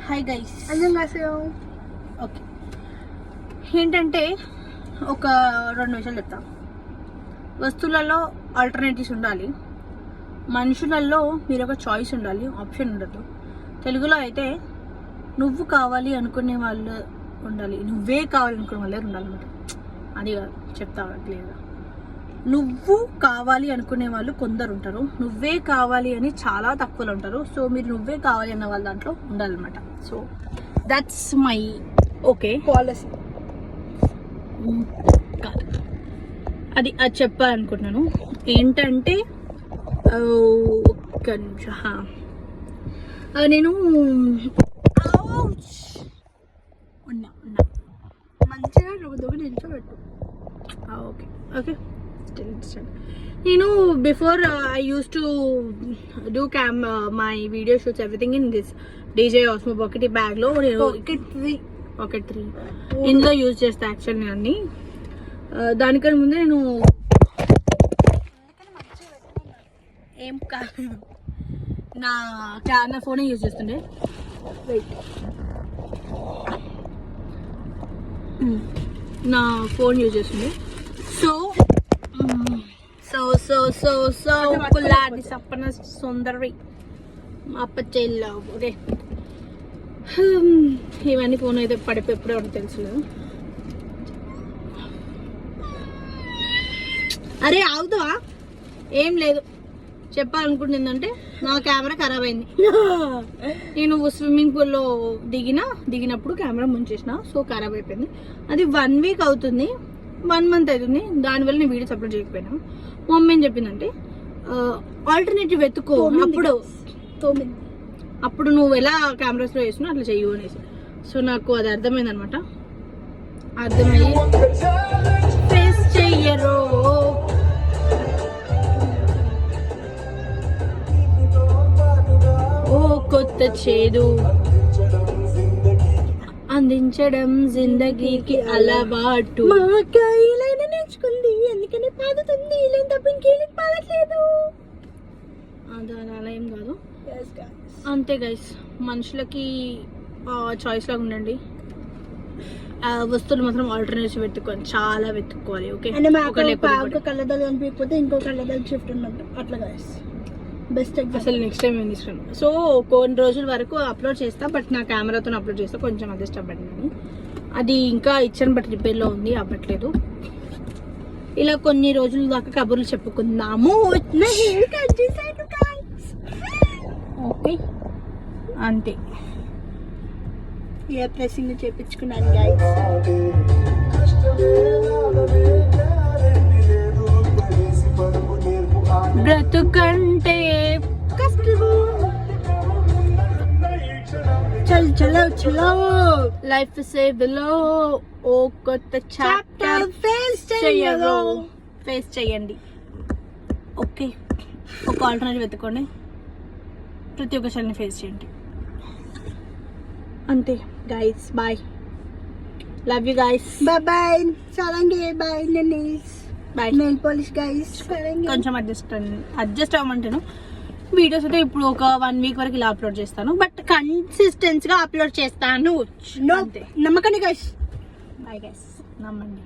Hi guys. Okay, ఏంటంటే ఒక 2 విషయాలు చెప్తా. వస్తువులలో ఆల్టర్నేటివ్స్ ఉండాలి, మనుషులలో మీరు ఒక చాయిస్ ఉండాలి, ఆప్షన్ ఉండదు. తెలుగులో అయితే నువ్వు కావాలి అనుకునే వాళ్ళు ఉండాలి, నువ్వే కావాలనుకునే వాళ్ళే ఉండాలన్నమాట. అది చెప్తా క్లియర్గా. నువ్వు కావాలి అనుకునే వాళ్ళు కొందరు ఉంటారు, నువ్వే కావాలి అని చాలా తక్కువలు ఉంటారు. సో మీరు నువ్వే కావాలి అన్న వాళ్ళ దాంట్లో ఉండాలన్నమాట. So that's my okay policy. కాదు, అది చెప్పాలనుకుంటున్నాను. ఏంటంటే ఒక్క నిమిషం, నేను ఉన్నా మంచిగా ఒకటి నిల్చోబెట్టు. ఓకే ఓకే, నేను before I use to do my video shoots everything in this DJ Osmo pocket bag లో. నేను పాకెట్ 3 ఇందులో యూజ్ చేస్తా యాక్చువల్ నేను అన్ని. దానికన్నా ముందే నేను ఏం కాదు నా ఫోనే యూజ్ చేస్తుండే. నా ఫోన్ యూజ్ చేస్తుండే. సో కులాది సప్పన సుందరి అప్ప చెల్లా. ఓకే, ఇవన్నీ ఫోన్ అయితే పడిపోయి తెలుసు. అరే ఆగుతావా? ఏం లేదు, చెప్పాలనుకుంటుంది ఏంటంటే నా కెమెరా ఖరాబ్ అయింది. నేను స్విమ్మింగ్ పూల్లో దిగినప్పుడు కెమెరా ముంచేసిన, సో ఖరాబ్ అయిపోయింది. అది 1 వీక్ అవుతుంది, 1 మంత్ అవుతుంది. దానివల్ల నేను వీడియోస్ అప్లోడ్ చేయకపోయినా. మా మమ్మీ ఏం చెప్పిందంటే ఆల్టర్నేటివ్ వెతుకో, అప్పుడు నువ్వు ఎలా కెమెరాస్లో వేసినా అట్లా చెయ్యు అనేసి. సో నాకు అది అర్థమైంది అనమాట. అర్థమయ్యి ఫేస్ చెయ్యరు. ఓ కొత్త చేదు అందించడం జిందగీకి అలవాటు. మా కైలైనా నేర్చుకుంది, ఎందుకని పాదుతుంది, లేని తప్ప ఇంకేం పాదట్లేదు. అది అలా ఏం కాదు. అంతే గైస్, మనుషులకి చాయిస్ లాగా ఉండండి. వస్తువులు మాత్రం ఆల్టర్నేటివ్ వెతుక్కోవాలి, చాలా వెతుక్కోవాలి. ఓకే, ఒక కళ్ళద్దాలు కనిపించకపోతే ఇంకో కళ్ళద్దాలు షిఫ్ట్ ఉన్నట్టు అట్లా గైస్. బెస్ట్ అసలు నెక్స్ట్ టైం ఏం తీసుకున్నాను. సో కొన్ని రోజుల వరకు అప్లోడ్ చేస్తా, బట్ నా కెమెరాతో అప్లోడ్ చేస్తా. కొంచెం అడ్జస్ట్ అవ్వండి. అది ఇంకా ఇచ్చాను బట్ రిపేర్లో ఉంది, అవ్వట్లేదు. ఇలా కొన్ని రోజుల దాకా కబుర్లు చెప్పుకుందాము. ఓకే, అంతే. ఏ ప్రెసింగ్ చేపించుకున్నాను గైస్. బ్రతుకంటే కష్టము, చలో లైఫ్ సేవ్ లో ఓ కొత్త చాప్టర్ ఫేస్ చేయండి. ఓకే, ఒక ఆల్టర్నేటివ్ వెతుక్కోండి, ప్రతి ఒక్కసారిని ఫేస్ చేయండి. అంతే guys, bye, love you guys, bye. చాలండి, bye. Bye. Nail polish guys కొంచెం అడ్జస్ట్ అవ్వమంటాను. వీడియోస్ అయితే ఇప్పుడు ఒక 1 వీక్ వరకు ఇలా అప్లోడ్ చేస్తాను, బట్ కన్సిస్టెన్సీగా అప్లోడ్ చేస్తాను. నమ్మకండి గైస్. బాయ్ గైస్, నమ్మండి.